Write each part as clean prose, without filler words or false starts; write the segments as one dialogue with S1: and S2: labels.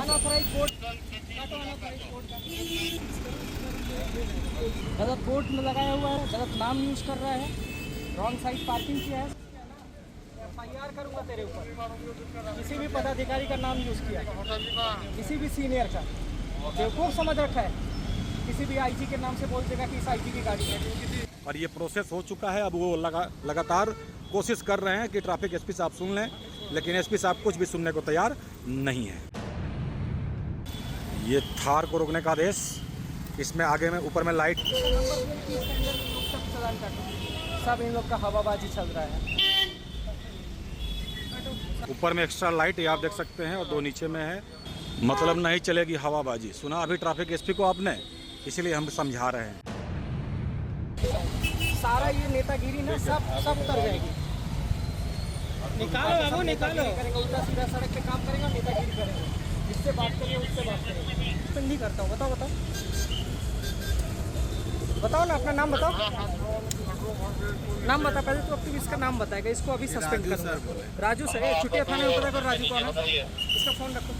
S1: Unauthorised board काटो, unauthorised board का गलत बोर्ड में लगाया हुआ है, गलत नाम यूज कर रहा है, रॉन्ग साइड पार्किंग किया है। FIR करूंगा तेरे ऊपर, किसी भी पदाधिकारी का नाम यूज किया, किसी भी सीनियर का बेवकूफ़ समझ रखा है, किसी भी IG के नाम से बोल देगा कि इस IG की गाड़ी है।
S2: और ये प्रोसेस हो चुका है। अब वो लगातार कोशिश कर रहे हैं कि ट्रैफिक SP साहब सुन लें, लेकिन SP साहब कुछ भी सुनने को तैयार नहीं है। ये थार को रोकने का आदेश, इसमें आगे में ऊपर में लाइट,
S1: सब इन लोग का हवाबाजी चल रहा है।
S2: ऊपर में एक्स्ट्रा लाइट ये आप देख सकते हैं, और 2 नीचे में है। मतलब नहीं चलेगी हवाबाजी। सुना अभी ट्रैफिक SP को आपने, इसीलिए हम समझा रहे हैं।
S1: सारा ये नेतागिरी ना सब उतर जाएगी। निकालो बाबू, निकालो। करेंगे उल्टा सीधा सड़क पे काम करेंगे, नेतागिरी करेंगे, जिससे बात करेंगे उससे बात करेंगे। तो नहीं करता हूँ। बताओ बताओ ना, अपना नाम बताओ। नाम बता पहले तो। अब तुम इसका नाम बताएगा, इसको अभी सस्पेंड कर। राजू सर, छुट्टिया थाने में पता करो राजू कौन है, इसका फ़ोन रखो।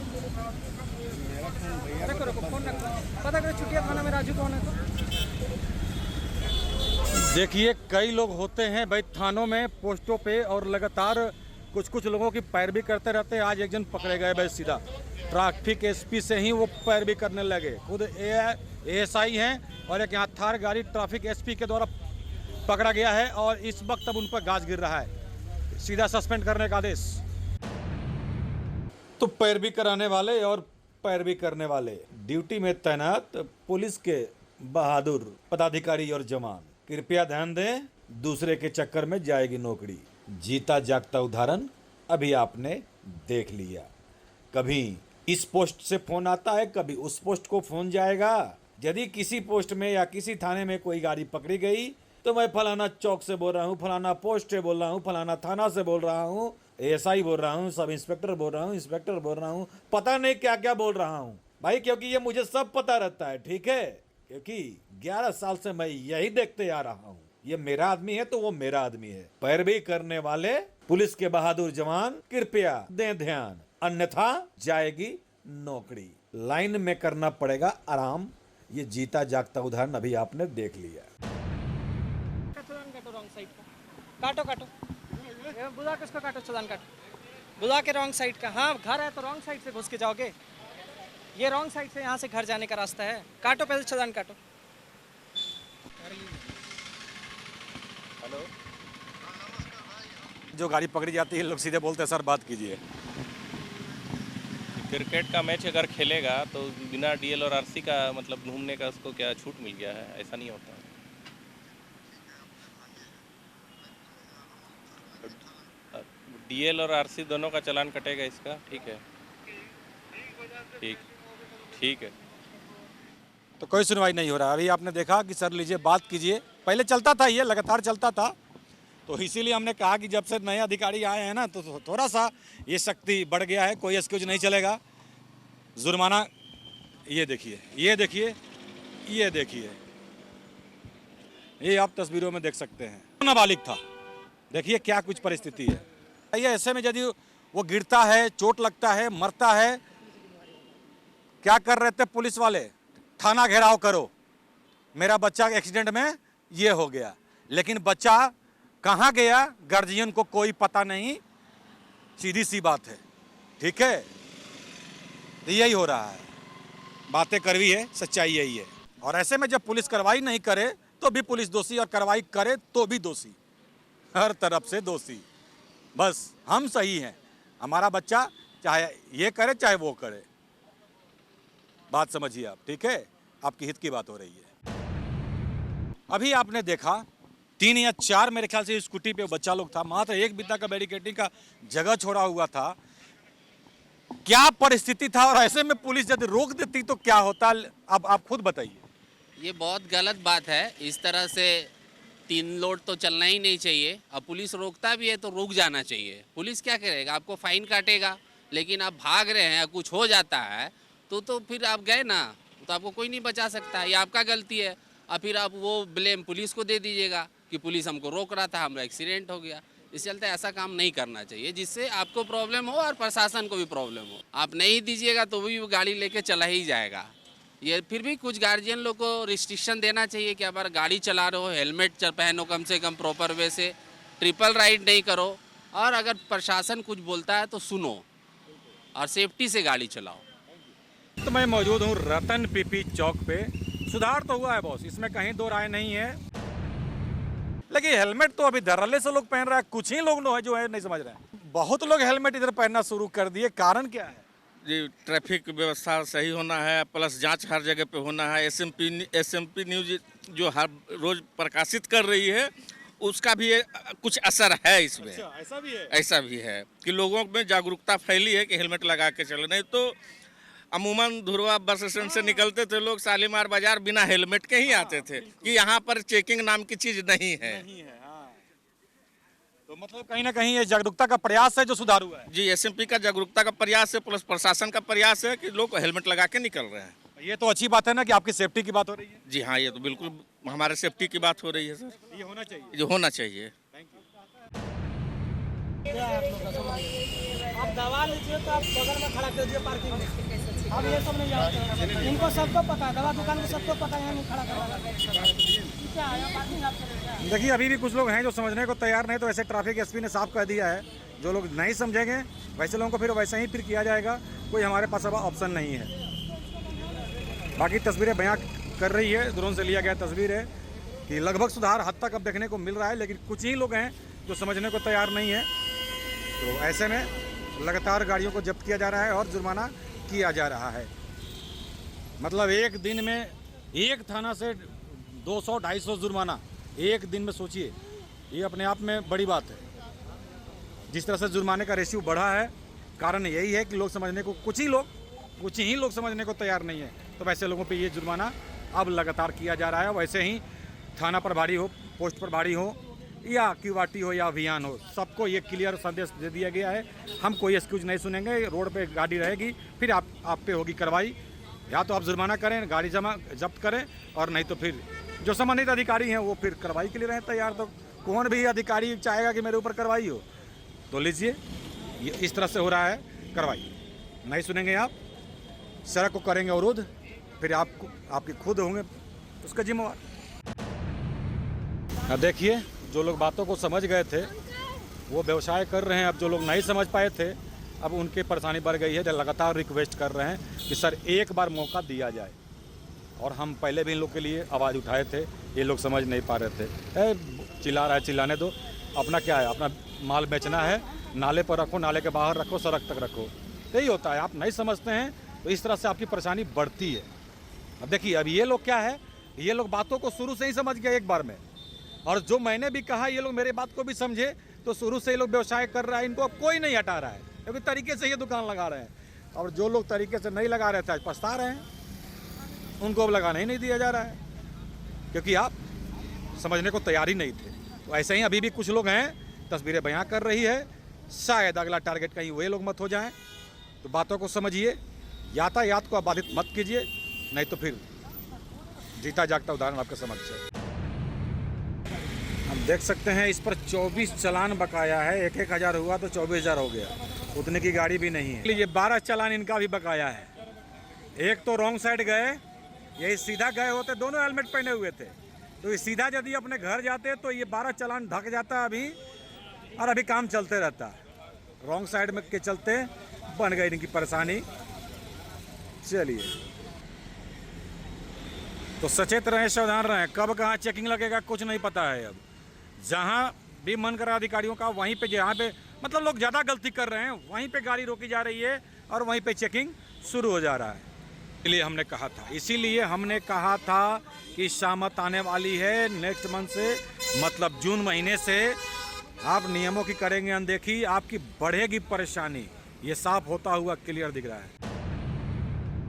S1: रखो फ़ोन रखो, पता करो छुट्टिया थाना में राजू कौन है। तो
S2: देखिए, कई लोग होते हैं भाई थानों में, पोस्टों पे, और लगातार कुछ लोगों की पैरवी करते रहते हैं। आज एक जन पकड़े गए भाई, सीधा ट्रैफिक SP से ही वो पैरवी करने लगे। खुद ASI हैं, और एक यहाँ थार गाड़ी ट्रैफिक SP के द्वारा पकड़ा गया है, और इस वक्त अब उन पर गाज गिर रहा है। सीधा सस्पेंड करने का आदेश। तो पैरवी कराने वाले और पैरवी करने वाले, ड्यूटी में तैनात पुलिस के बहादुर पदाधिकारी और जवान, कृपया ध्यान दें, दूसरे के चक्कर में जाएगी नौकरी। जीता जागता उदाहरण अभी आपने देख लिया। कभी इस पोस्ट से फोन आता है, कभी उस पोस्ट को फोन जाएगा। यदि किसी पोस्ट में या किसी थाने में कोई गाड़ी पकड़ी गई, तो मैं फलाना चौक से बोल रहा हूँ, फलाना पोस्ट से बोल रहा हूँ, फलाना थाना से बोल रहा हूँ, ASI बोल रहा हूँ, सब इंस्पेक्टर बोल रहा हूँ, इंस्पेक्टर बोल रहा हूँ, पता नहीं क्या क्या बोल रहा हूँ भाई, क्योंकि ये मुझे सब पता रहता है। ठीक है, क्योंकि 11 साल से मैं यही देखते आ रहा हूँ। ये मेरा आदमी है तो वो मेरा आदमी है। पैरवी करने वाले पुलिस के बहादुर जवान कृपया दें ध्यान, अन्यथा जाएगी नौकरी। लाइन में करना पड़ेगा आराम। ये जीता जागता उदाहरण अभी आपने देख लिया।
S1: काटो रॉन्ग साइड का, काटो बुला के उसको काटो, चलान काटो, बुला के रॉन्ग साइड का। हाँ, घर है तो रॉन्ग साइड से घुस के जाओगे, ये रॉन्ग साइड से यहाँ से घर जाने का रास्ता है। काटो, पहले चलान काटो।
S2: हेलो, जो गाड़ी पकड़ी जाती है लोग सीधे बोलते हैं सर बात कीजिए।
S3: क्रिकेट का मैच अगर खेलेगा तो बिना DL और RC का मतलब घूमने का उसको क्या छूट मिल गया है? ऐसा नहीं होता। DL और RC दोनों का चालान कटेगा इसका। ठीक है, ठीक है।
S2: तो कोई सुनवाई नहीं हो रहा। अभी आपने देखा कि सर लीजिए बात कीजिए, पहले चलता था, ये लगातार चलता था, तो इसीलिए हमने कहा कि जब से नए अधिकारी आए हैं ना, तो थोड़ा सा ये शक्ति बढ़ गया है। कोई एक्सक्यूज नहीं चलेगा। जुर्माना ये देखिए, ये देखिए, ये देखिए, ये आप तस्वीरों में देख सकते हैं। नाबालिग था, देखिए क्या कुछ परिस्थिति है। ये ऐसे में यदि वो गिरता है, चोट लगता है, मरता है, क्या कर रहे थे पुलिस वाले? थाना घेराव करो, मेरा बच्चा एक्सीडेंट में ये हो गया, लेकिन बच्चा कहाँ गया गार्जियन को कोई पता नहीं। सीधी सी बात है। ठीक है, तो यही हो रहा है। बातें करवी है, सच्चाई यही है। और ऐसे में जब पुलिस कार्रवाई नहीं करे तो भी पुलिस दोषी, और कार्रवाई करे तो भी दोषी, हर तरफ से दोषी। बस हम सही हैं, हमारा बच्चा चाहे ये करे चाहे वो करे। बात समझिए आप। ठीक है, आपकी हित की बात हो रही है। अभी आपने देखा 3 या 4 मेरे ख्याल से स्कूटी पे बच्चा लोग था, मात्र 1 बित्ता का बैरिकेडिंग का जगह छोड़ा हुआ था। क्या परिस्थिति था, और ऐसे में पुलिस यदि रोक देती तो क्या होता? अब आप खुद बताइए।
S4: ये बहुत गलत बात है। इस तरह से 3 लोड तो चलना ही नहीं चाहिए। अब पुलिस रोकता भी है तो रुक जाना चाहिए। पुलिस क्या करेगा? आपको फाइन काटेगा, लेकिन आप भाग रहे हैं, कुछ हो जाता है तो फिर आप गए ना, तो आपको कोई नहीं बचा सकता। ये आपका गलती है, और फिर आप वो ब्लेम पुलिस को दे दीजिएगा कि पुलिस हमको रोक रहा था, हमारा एक्सीडेंट हो गया। इस चलते ऐसा काम नहीं करना चाहिए जिससे आपको प्रॉब्लम हो और प्रशासन को भी प्रॉब्लम हो। आप नहीं दीजिएगा तो भी गाड़ी लेके चला ही जाएगा। ये फिर भी कुछ गार्जियन लोग को रिस्ट्रिक्शन देना चाहिए कि अगर गाड़ी चला रहे हो हेलमेट पहनो कम से कम प्रॉपर वे से, ट्रिपल राइड नहीं करो, और अगर प्रशासन कुछ बोलता है तो सुनो और सेफ्टी से गाड़ी चलाओ।
S2: तो मैं मौजूद हूँ रतन पीपी चौक पे। सुधार तो हुआ है बॉस, इसमें कहीं दो राय नहीं है, लेकिन हेलमेट तो अभी धड़ल्ले से लोग पहन रहा है, कुछ ही लोग जो है नहीं समझ रहे हैं। बहुत लोग हेलमेट इधर पहनना शुरू कर दिए, कारण क्या है?
S5: जी, ट्रैफिक व्यवस्था सही होना है, प्लस जांच हर जगह पे होना है। एसएमपी न्यूज जो हर रोज प्रकाशित कर रही है उसका भी कुछ असर है इसमें।
S2: अच्छा, ऐसा भी है?
S5: ऐसा भी है कि लोगों में जागरूकता फैली है कि हेलमेट लगा के चले, नहीं तो अमूमन धुरवा बस स्टैंड से निकलते थे लोग शालीमार बाजार बिना हेलमेट के ही आते थे कि यहाँ पर चेकिंग नाम की चीज नहीं है।
S2: तो मतलब कहीं ना कहीं ये जागरूकता का प्रयास है जो सुधार हुआ है।
S5: जी, एसएमपी का जागरूकता का प्रयास है, प्लस प्रशासन का प्रयास है कि लोग हेलमेट लगा के निकल रहे हैं।
S2: ये तो अच्छी बात है ना कि आपकी सेफ्टी की बात हो रही है।
S5: जी हाँ, ये तो बिल्कुल हमारे सेफ्टी की बात हो रही है सर।
S2: ये होना चाहिए,
S5: जो होना चाहिए।
S1: आप दवा लीजिए तो आप बगल में खड़ा कर दीजिए पार्किंग में। अब ये सब नहीं जानते हैं, इनको सबको पता है, दवा दुकान को सबको पता है, यहाँ नहीं खड़ा करना क्या है पार्किंग आप करेंगे।
S2: देखिए अभी भी कुछ लोग हैं जो समझने को तैयार नहीं, तो ऐसे ट्रैफिक एसपी ने साफ कह दिया है, जो लोग नहीं समझेंगे वैसे लोगों को फिर वैसे ही फिर किया जाएगा, कोई हमारे पास अब ऑप्शन नहीं है। बाकी तस्वीरें बयां कर रही है, ड्रोन से लिया गया तस्वीर है कि लगभग सुधार हद तक अब देखने को मिल रहा है, लेकिन कुछ ही लोग हैं जो समझने को तैयार नहीं है। तो ऐसे में लगातार गाड़ियों को जब्त किया जा रहा है और जुर्माना किया जा रहा है। मतलब एक दिन में एक थाना से 200-250 जुर्माना एक दिन में, सोचिए, ये अपने आप में बड़ी बात है। जिस तरह से जुर्माने का रेशियो बढ़ा है, कारण यही है कि लोग समझने को कुछ ही लोग समझने को तैयार नहीं है। तो वैसे लोगों पे ये जुर्माना अब लगातार किया जा रहा है। वैसे ही थाना प्रभारी हो, पोस्ट प्रभारी हो, या क्यूआरटी हो या अभियान हो, सबको ये क्लियर संदेश दे दिया गया है, हम कोई एक्सक्यूज नहीं सुनेंगे। रोड पे गाड़ी रहेगी फिर आप पे होगी कार्रवाई, या तो आप जुर्माना करें, गाड़ी जब्त करें, और नहीं तो फिर जो संबंधित अधिकारी हैं वो फिर कार्रवाई के लिए रहें तैयार। तो कौन भी अधिकारी चाहेगा कि मेरे ऊपर कार्रवाई हो, तो लीजिए, ये इस तरह से हो रहा है कार्रवाई। नहीं सुनेंगे आप, सड़क को करेंगे अवरुद्ध, फिर आपके खुद होंगे उसका जिम्मेवार। अब देखिए, जो लोग बातों को समझ गए थे वो व्यवसाय कर रहे हैं, अब जो लोग नहीं समझ पाए थे अब उनकी परेशानी बढ़ गई है। जो लगातार रिक्वेस्ट कर रहे हैं कि सर एक बार मौका दिया जाए, और हम पहले भी इन लोग के लिए आवाज़ उठाए थे, ये लोग समझ नहीं पा रहे थे। चिल्ला रहा है, चिल्लाने दो, अपना क्या है, अपना माल बेचना है, नाले पर रखो, नाले के बाहर रखो, सड़क तक रखो, यही होता है। आप नहीं समझते हैं तो इस तरह से आपकी परेशानी बढ़ती है। अब देखिए, अब ये लोग क्या है, ये लोग बातों को शुरू से ही समझ गए एक बार में, और जो मैंने भी कहा ये लोग मेरे बात को भी समझे, तो शुरू से ये लोग व्यवसाय कर रहा है, इनको अब कोई नहीं हटा रहा है, क्योंकि तरीके से ये दुकान लगा रहे हैं। और जो लोग तरीके से नहीं लगा रहे थे आज पछता रहे हैं, उनको अब लगाना ही नहीं दिया जा रहा है, क्योंकि आप समझने को तैयार ही नहीं थे। तो ऐसे ही अभी भी कुछ लोग हैं, तस्वीरें बयां कर रही है, शायद अगला टारगेट कहीं वे लोग मत हो जाएं। तो बातों को समझिए, यातायात को बाधित मत कीजिए, नहीं तो फिर जीता जागता उदाहरण आपके समक्ष है। हम देख सकते हैं इस पर 24 चालान बकाया है, 1-1 हज़ार हुआ तो 24,000 हो गया, उतने की गाड़ी भी नहीं है। ये 12 चालान इनका भी बकाया है। एक तो रॉन्ग साइड गए, यही सीधा गए होते, दोनों हेलमेट पहने हुए थे, तो ये सीधा यदि अपने घर जाते तो ये 12 चालान ढक जाता अभी, और अभी काम चलते रहता। रॉन्ग साइड में के चलते बन गई इनकी परेशानी। चलिए, तो सचेत रहें, सावधान रहें, कब कहाँ चेकिंग लगेगा कुछ नहीं पता है। अब जहाँ भी मन करा अधिकारियों का, वहीं पे जहाँ पे मतलब लोग ज़्यादा गलती कर रहे हैं वहीं पे गाड़ी रोकी जा रही है और वहीं पे चेकिंग शुरू हो जा रहा है। इसीलिए हमने कहा था कि शामत आने वाली है, नेक्स्ट मंथ से, मतलब जून महीने से आप नियमों की करेंगे अनदेखी, आपकी बढ़ेगी परेशानी। ये साफ होता हुआ क्लियर दिख रहा है।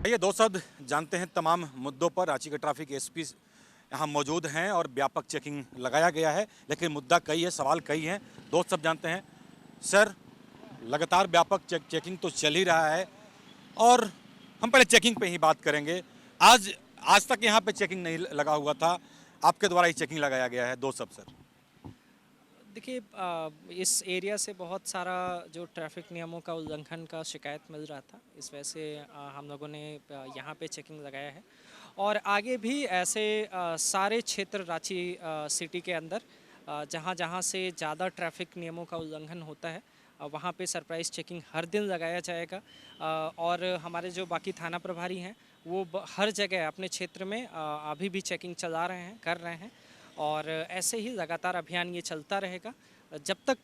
S2: ये दो शब्द जानते हैं तमाम मुद्दों पर। रांची के ट्रैफिक एसपी यहाँ मौजूद हैं और व्यापक चेकिंग लगाया गया है, लेकिन मुद्दा कई है, सवाल कई हैं। दो शब्द जानते हैं सर, लगातार व्यापक चेकिंग तो चल ही रहा है, और हम पहले चेकिंग पे ही बात करेंगे। आज तक यहाँ पे चेकिंग नहीं लगा हुआ था, आपके द्वारा ही चेकिंग लगाया गया है, दो शब्द सर।
S1: देखिए इस एरिया से बहुत सारा जो ट्रैफिक नियमों का उल्लंघन का शिकायत मिल रहा था, इस वजह से हम लोगों ने यहाँ पे चेकिंग लगाया है और आगे भी ऐसे सारे क्षेत्र रांची सिटी के अंदर जहाँ जहाँ से ज़्यादा ट्रैफिक नियमों का उल्लंघन होता है वहाँ पे सरप्राइज़ चेकिंग हर दिन लगाया जाएगा और हमारे जो बाकी थाना प्रभारी हैं वो हर जगह अपने क्षेत्र में अभी भी चेकिंग चला रहे हैं, कर रहे हैं और ऐसे ही लगातार अभियान ये चलता रहेगा जब तक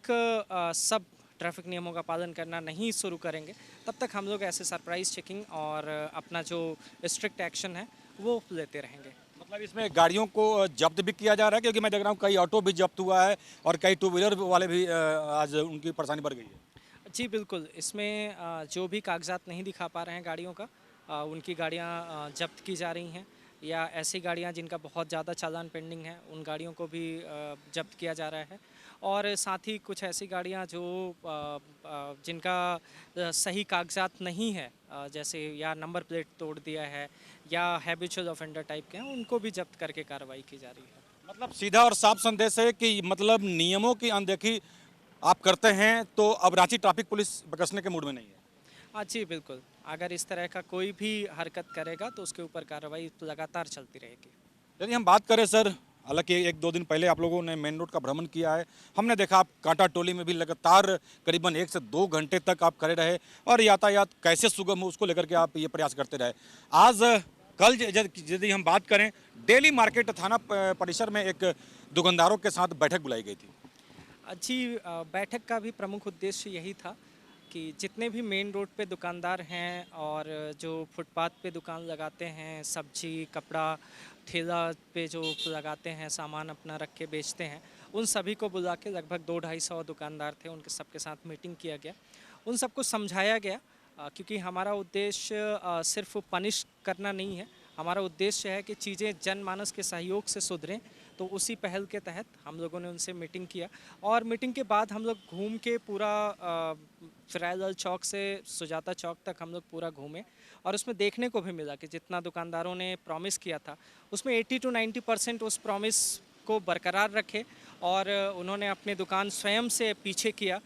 S1: सब ट्रैफिक नियमों का पालन करना नहीं शुरू करेंगे तब तक हम लोग ऐसे सरप्राइज़ चेकिंग और अपना जो स्ट्रिक्ट एक्शन है वो लेते रहेंगे।
S2: मतलब इसमें गाड़ियों को जब्त भी किया जा रहा है, क्योंकि मैं देख रहा हूँ कई ऑटो भी जब्त हुआ है और कई टू व्हीलर वाले भी आज उनकी परेशानी बढ़ गई है।
S1: जी बिल्कुल, इसमें जो भी कागजात नहीं दिखा पा रहे हैं गाड़ियों का उनकी गाड़ियाँ जब्त की जा रही हैं या ऐसी गाड़ियाँ जिनका बहुत ज़्यादा चालान पेंडिंग है उन गाड़ियों को भी जब्त किया जा रहा है और साथ ही कुछ ऐसी गाड़ियाँ जो जिनका सही कागजात नहीं है जैसे या नंबर प्लेट तोड़ दिया है या हैबिचुअल ऑफेंडर टाइप के हैं उनको भी जब्त करके कार्रवाई की जा रही है।
S2: मतलब सीधा और साफ संदेश है कि मतलब नियमों की अनदेखी आप करते हैं तो अब रांची ट्रैफिक पुलिस बख्शने के मूड में नहीं है।
S1: हाँ जी बिल्कुल, अगर इस तरह का कोई भी हरकत करेगा तो उसके ऊपर कार्रवाई लगातार चलती रहेगी।
S2: यदि हम बात करें सर, हालांकि एक दो दिन पहले आप लोगों ने मेन रोड का भ्रमण किया है, हमने देखा आप कांटा टोली में भी लगातार करीबन 1 से 2 घंटे तक आप खड़े रहे और यातायात कैसे सुगम हो उसको लेकर के आप ये प्रयास करते रहे। आज कल यदि हम बात करें, डेली मार्केट थाना परिसर में एक दुकानदारों के साथ बैठक बुलाई गई थी।
S1: जी बैठक का भी प्रमुख उद्देश्य यही था कि जितने भी मेन रोड पे दुकानदार हैं और जो फुटपाथ पे दुकान लगाते हैं, सब्जी कपड़ा ठेला पे जो लगाते हैं, सामान अपना रख के बेचते हैं, उन सभी को बुला के लगभग 200-250 दुकानदार थे, उनके सबके साथ मीटिंग किया गया, उन सबको समझाया गया क्योंकि हमारा उद्देश्य सिर्फ पनिश करना नहीं है, हमारा उद्देश्य है कि चीज़ें जनमानस के सहयोग से सुधरें। तो उसी पहल के तहत हम लोगों ने उनसे मीटिंग किया और मीटिंग के बाद हम लोग घूम के पूरा फिराइल चौक से सुजाता चौक तक हम लोग पूरा घूमे और उसमें देखने को भी मिला कि जितना दुकानदारों ने प्रॉमिस किया था उसमें 80 to 90% उस प्रॉमिस को बरकरार रखे और उन्होंने अपनी दुकान स्वयं से पीछे किया,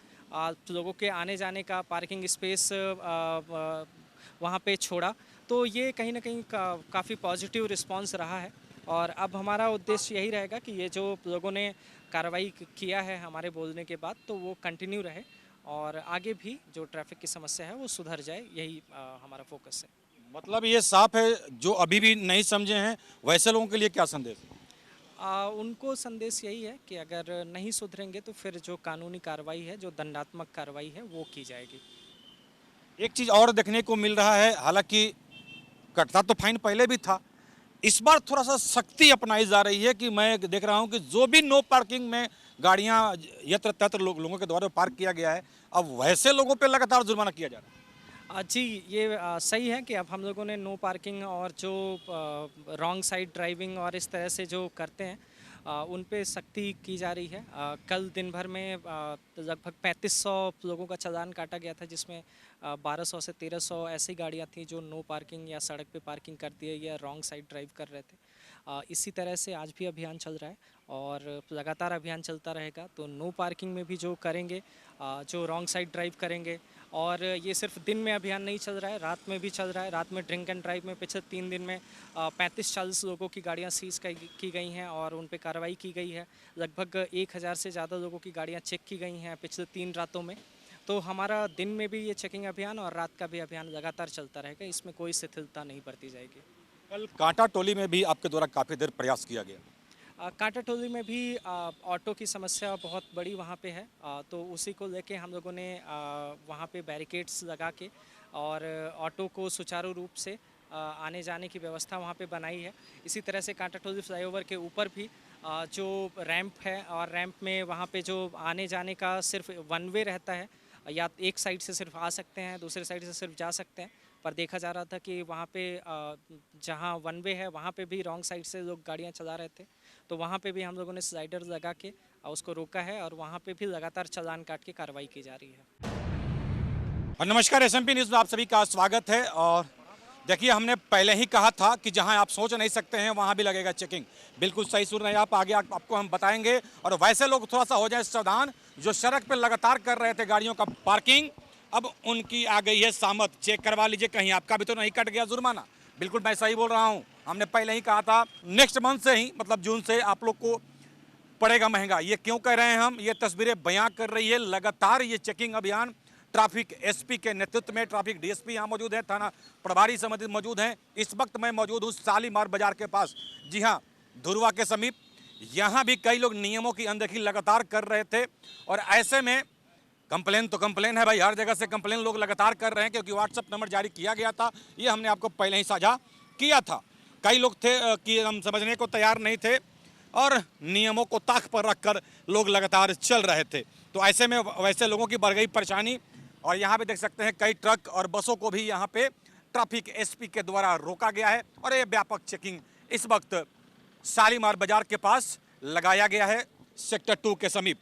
S1: लोगों के आने जाने का पार्किंग स्पेस वहाँ पे छोड़ा। तो ये कहीं ना कहीं काफ़ी पॉजिटिव रिस्पांस रहा है और अब हमारा उद्देश्य यही रहेगा कि ये जो लोगों ने कार्रवाई किया है हमारे बोलने के बाद तो वो कंटिन्यू रहे और आगे भी जो ट्रैफिक की समस्या है वो सुधर जाए, यही हमारा फोकस है।
S2: मतलब ये साफ है, जो अभी भी नहीं समझे हैं वैसे लोगों के लिए क्या संदेश?
S1: उनको संदेश यही है कि अगर नहीं सुधरेंगे तो फिर जो कानूनी कार्रवाई है, जो दंडात्मक कार्रवाई है वो की जाएगी।
S2: एक चीज़ और देखने को मिल रहा है, हालांकि कटता तो फाइन पहले भी था, इस बार थोड़ा सा सख्ती अपनाई जा रही है कि मैं देख रहा हूं कि जो भी नो पार्किंग में गाड़ियां यत्र तत्र लोगों के द्वारा पार्क किया गया है, अब वैसे लोगों पे लगातार जुर्माना किया जा रहा है।
S1: जी ये सही है कि अब हम लोगों ने नो पार्किंग और जो रॉन्ग साइड ड्राइविंग और इस तरह से जो करते हैं उन पे सख्ती की जा रही है। कल दिन भर में लगभग 3500 लोगों का चालान काटा गया था, जिसमें 1200 से 1300 ऐसी गाड़ियां थी जो नो पार्किंग या सड़क पे पार्किंग करती है या रॉन्ग साइड ड्राइव कर रहे थे। इसी तरह से आज भी अभियान चल रहा है और लगातार अभियान चलता रहेगा। तो नो पार्किंग में भी जो करेंगे, जो रॉन्ग साइड ड्राइव करेंगे, और ये सिर्फ दिन में अभियान नहीं चल रहा है, रात में भी चल रहा है। रात में ड्रिंक एंड ड्राइव में पिछले 3 दिन में 35-40 लोगों की गाड़ियां सीज की गई हैं और उन पे कार्रवाई की गई है। लगभग 1000 से ज़्यादा लोगों की गाड़ियां चेक की गई हैं पिछले 3 रातों में। तो हमारा दिन में भी ये चेकिंग अभियान और रात का भी अभियान लगातार चलता रहेगा, इसमें कोई शिथिलता नहीं बरती जाएगी।
S2: कल कांटा टोली में भी आपके द्वारा काफ़ी देर प्रयास किया गया।
S1: कांटा टोली में भी ऑटो की समस्या बहुत बड़ी वहाँ पे है, तो उसी को लेके हम लोगों ने वहाँ पे बैरिकेड्स लगा के और ऑटो को सुचारू रूप से आने जाने की व्यवस्था वहाँ पे बनाई है। इसी तरह से कांटा टोली फ्लाईओवर के ऊपर भी जो रैंप है और रैंप में वहाँ पे जो आने जाने का सिर्फ वन वे रहता है, या एक साइड से सिर्फ आ सकते हैं, दूसरे साइड से सिर्फ जा सकते हैं। पर देखा जा रहा था कि वहाँ पे जहाँ वन वे है वहाँ पे भी रॉन्ग साइड से लोग गाड़ियाँ चला रहे थे, तो वहाँ पे भी हम लोगों ने स्लाइडर लगा के उसको रोका है और वहाँ पे भी लगातार चालान काट के कार्रवाई की जा रही है।
S2: और नमस्कार, SMP न्यूज़ में आप सभी का स्वागत है। और देखिए, हमने पहले ही कहा था कि जहां आप सोच नहीं सकते हैं वहां भी लगेगा चेकिंग। बिल्कुल सही सुन रहे हैं आप, आगे आपको हम बताएंगे। और वैसे लोग थोड़ा सा हो जाए सावधान जो सड़क पर लगातार कर रहे थे गाड़ियों का पार्किंग, अब उनकी आ गई है सामत। चेक करवा लीजिए, कहीं आपका भी तो नहीं कट गया जुर्माना। बिल्कुल मैं सही बोल रहा हूँ, हमने पहले ही कहा था नेक्स्ट मंथ से ही, मतलब जून से आप लोग को पड़ेगा महंगा। ये क्यों कह रहे हैं हम, ये तस्वीरें बयां कर रही है लगातार ये चेकिंग अभियान। ट्रैफिक एसपी के नेतृत्व में ट्रैफिक डीएसपी यहाँ मौजूद है, थाना प्रभारी समिति मौजूद हैं। इस वक्त मैं मौजूद हूँ शालीमार बाजार के पास, जी हाँ, धुरवा के समीप। यहाँ भी कई लोग नियमों की अनदेखी लगातार कर रहे थे और ऐसे में कंप्लेन तो कंप्लेन है भाई, हर जगह से कंप्लेन लोग लगातार कर रहे हैं क्योंकि व्हाट्सएप नंबर जारी किया गया था। ये हमने आपको पहले ही साझा किया था। कई लोग थे कि हम समझने को तैयार नहीं थे और नियमों को ताक पर रखकर लोग लगातार चल रहे थे। तो ऐसे में वैसे लोगों की बढ़ गई परेशानी। और यहाँ पे देख सकते हैं कई ट्रक और बसों को भी यहाँ पे ट्रैफिक एसपी के द्वारा रोका गया है और ये व्यापक चेकिंग इस वक्त शालीमार बाजार के पास लगाया गया है, सेक्टर 2 के समीप।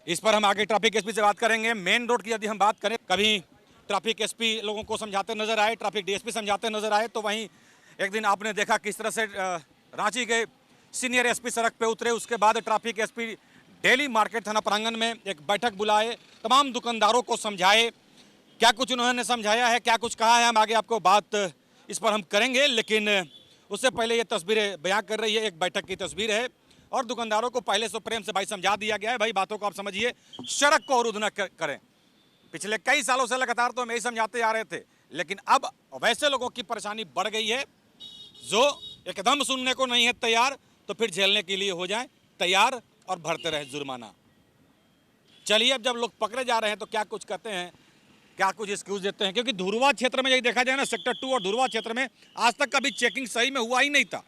S2: इस पर हम आगे ट्रैफिक एसपी से बात करेंगे। मेन रोड की यदि हम बात करें, कभी ट्रैफिक एसपी लोगों को समझाते नजर आए, ट्रैफिक डीएसपी समझाते नजर आए, तो वहीं एक दिन आपने देखा किस तरह से रांची के सीनियर एसपी सड़क पे उतरे। उसके बाद ट्रैफिक एसपी डेली मार्केट थाना प्रांगण में एक बैठक बुलाए, तमाम दुकानदारों को समझाए। क्या कुछ उन्होंने समझाया है, क्या कुछ कहा है, हम आगे आपको बात इस पर हम करेंगे। लेकिन उससे पहले ये तस्वीरें बयां कर रही है, एक बैठक की तस्वीर है और दुकानदारों को पहले से प्रेम से भाई समझा दिया गया है, भाई बातों को आप समझिए, सड़क को अवरुद्ध न करें। पिछले कई सालों से लगातार तो हम यही समझाते आ रहे थे, लेकिन अब वैसे लोगों की परेशानी बढ़ गई है जो एकदम सुनने को नहीं है तैयार, तो फिर झेलने के लिए हो जाए तैयार और भरते रहे जुर्माना। चलिए, अब जब लोग पकड़े जा रहे हैं तो क्या कुछ कहते हैं, क्या कुछ एक्सक्यूज देते हैं। क्योंकि धुरवा क्षेत्र में यदि देखा जाए ना, सेक्टर 2 और धुरवा क्षेत्र में आज तक कभी चेकिंग सही में हुआ ही नहीं था,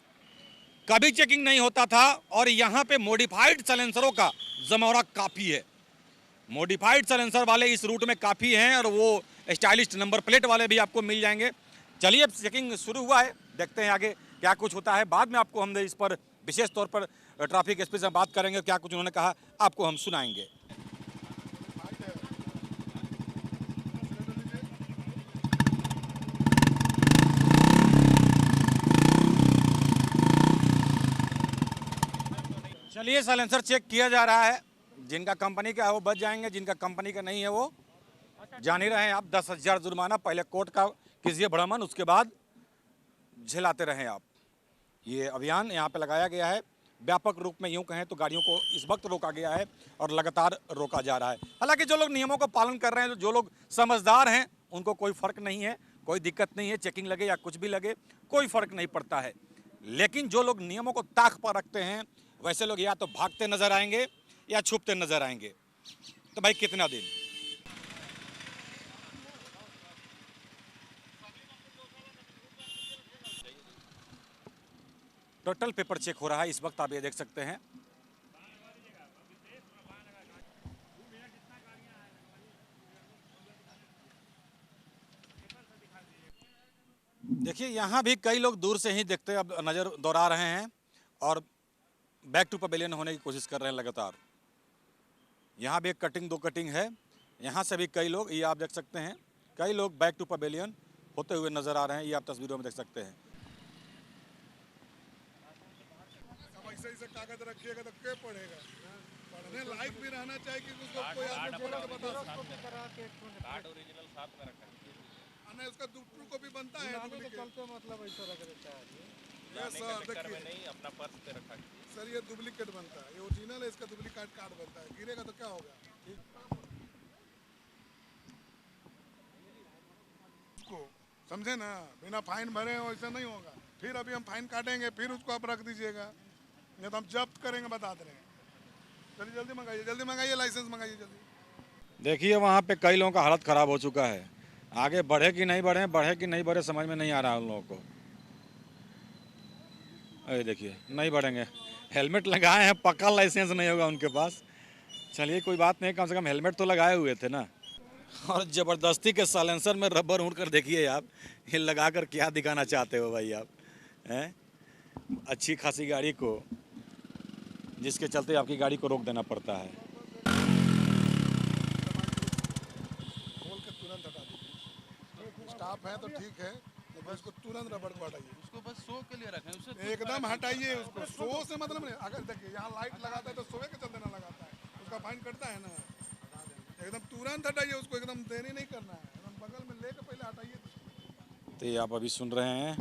S2: कभी चेकिंग नहीं होता था। और यहाँ पे मॉडिफाइड साइलेंसरों का जमौरा काफ़ी है। मॉडिफाइड साइलेंसर वाले इस रूट में काफ़ी हैं और वो स्टाइलिश नंबर प्लेट वाले भी आपको मिल जाएंगे। चलिए, अब चेकिंग शुरू हुआ है, देखते हैं आगे क्या कुछ होता है। बाद में आपको हम इस पर विशेष तौर पर ट्रैफिक एसपी से बात करेंगे, क्या कुछ उन्होंने कहा आपको हम सुनाएंगे। चलिए, साइलेंसर चेक किया जा रहा है। जिनका कंपनी का है वो बच जाएंगे, जिनका कंपनी का नहीं है वो जान ही रहे हैं आप। 10,000 जुर्माना, पहले कोर्ट का कीजिए भ्रमण, उसके बाद झेलाते रहें आप। ये अभियान यहाँ पे लगाया गया है, व्यापक रूप में यूँ कहें तो गाड़ियों को इस वक्त रोका गया है और लगातार रोका जा रहा है। हालांकि जो लोग नियमों का पालन कर रहे हैं, जो लोग समझदार हैं, उनको कोई फ़र्क नहीं है, कोई दिक्कत नहीं है, चेकिंग लगे या कुछ भी लगे कोई फ़र्क नहीं पड़ता है। लेकिन जो लोग नियमों को ताक पर रखते हैं वैसे लोग या तो भागते नजर आएंगे या छुपते नजर आएंगे। तो भाई कितना दिन। टोटल पेपर चेक हो रहा है इस वक्त, आप ये देख सकते हैं। देखिए, यहाँ भी कई लोग दूर से ही देखते अब नज़र दौड़ा रहे हैं और बैक टू पवेलियन होने की कोशिश कर रहे हैं लगातार। यहाँ भी एक कटिंग, 2 कटिंग है, यहाँ से भी कई लोग, ये आप देख सकते हैं, कई लोग बैक टू पवेलियन होते हुए नजर आ रहे हैं, ये आप तस्वीरों में देख सकते हैं।
S6: ऐसे कागज रखिएगा तो क्या पढ़ेगा, पढ़ने लायक भी रहना चाहिए कि उसको कोई आदमी बोला तो बता
S3: कार्ड ओरिजिनल साथ में रखा
S6: है। उसका ट्रू कॉपी बनता है,
S1: मतलब ऐसा रख देता है।
S6: ये सर देखिए
S3: नहीं, अपना पर्स पे रखा।
S6: सर ये डुप्लीकेट बनता है, ये ओरिजिनल है, इसका डुप्लीकेट कार्ड बनता है, गिरेगा तो क्या होगा। उसको समझे ना, बिना फाइन भरे वैसा नहीं होगा। फिर अभी हम फाइन काटेंगे, फिर उसको आप रख दीजिएगा, नहीं तो हम जब्त करेंगे, बता दे रहे हैं। चलिए जल्दी मंगाइए, लाइसेंस मंगाइए जल्दी।
S2: देखिए, वहाँ पे कई लोगों का हालत ख़राब हो चुका है। आगे बढ़े कि नहीं बढ़े, समझ में नहीं आ रहा उन लोगों को। अरे देखिए, नहीं बढ़ेंगे, हेलमेट लगाए हैं, पक्का लाइसेंस नहीं होगा उनके पास। चलिए, कोई बात नहीं, कम से कम हेलमेट तो लगाए हुए थे ना। और ज़बरदस्ती के साइलेंसर में रबर उड़ कर देखिए आप, ये लगा कर क्या दिखाना चाहते हो भाई आप, हैं? अच्छी खासी गाड़ी को, जिसके चलते आपकी गाड़ी को रोक देना पड़ता है।
S6: खोल के तुरंत हटा दीजिए। स्टाफ है तो ठीक है, लेकिन उसको तुरंत रबड़ को हटाइए,
S7: उसको बस शो के लिए रखें, उससे
S6: एकदम हटाइए उसको। शो से मतलब नहीं, अगर देखिए यहाँ लाइट लगाता है तो सोए के चलते ना लगाता है, उसका फाइन कटता है ना, एकदम तुरंत हटाइए उसको, एकदम देरी नहीं करना है, एकदम बगल में लेके पहले हटाइए।
S2: तो ये आप अभी सुन रहे हैं,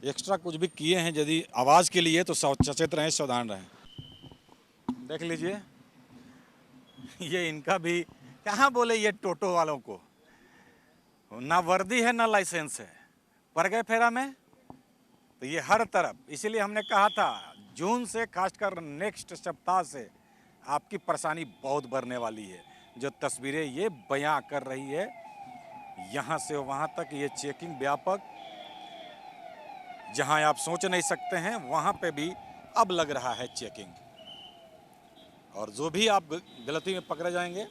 S2: एक्स्ट्रा कुछ भी किए हैं यदि आवाज़ के लिए तो सचेत रहें, सावधान रहें। देख लीजिए ये इनका भी कहाँ बोले, ये टोटो वालों को ना वर्दी है ना लाइसेंस है, पड़ गए फेरा में। तो ये हर तरफ, इसीलिए हमने कहा था जून से खासकर नेक्स्ट सप्ताह से आपकी परेशानी बहुत बढ़ने वाली है। जो तस्वीरें ये बयां कर रही है, यहाँ से वहाँ तक ये चेकिंग व्यापक, जहाँ आप सोच नहीं सकते हैं वहाँ पे भी अब लग रहा है चेकिंग। और जो भी आप गलती में पकड़े जाएंगे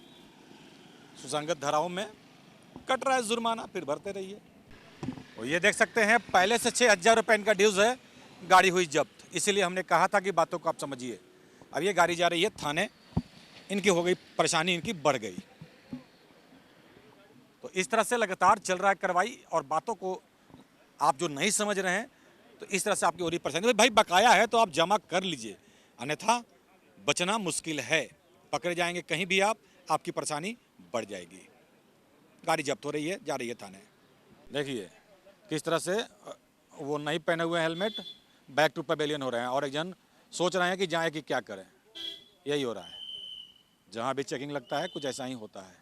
S2: सुसंगत धाराओं में कट रहा है जुर्माना, फिर भरते रहिए। और ये देख सकते हैं पहले से 6,000 रुपये इनका ड्यूज़ है, गाड़ी हुई जब्त। इसीलिए हमने कहा था कि बातों को आप समझिए। अब ये गाड़ी जा रही है थाने, इनकी हो गई परेशानी, इनकी बढ़ गई। तो इस तरह से लगातार चल रहा है कार्रवाई, और बातों को आप जो नहीं समझ रहे हैं तो इस तरह से आपकी हो रही परेशानी। भाई बकाया है तो आप जमा कर लीजिए, अन्यथा बचना मुश्किल है। पकड़े जाएंगे कहीं भी आप, आपकी परेशानी बढ़ जाएगी। गाड़ी जब्त हो रही है, जा रही है थाने। देखिए किस तरह से वो नहीं पहने हुए हेलमेट बैक टू पवेलियन हो रहे हैं, और एक जन सोच रहे हैं कि जाए कि क्या करें। यही हो रहा है, जहाँ भी चेकिंग लगता है कुछ ऐसा ही होता है।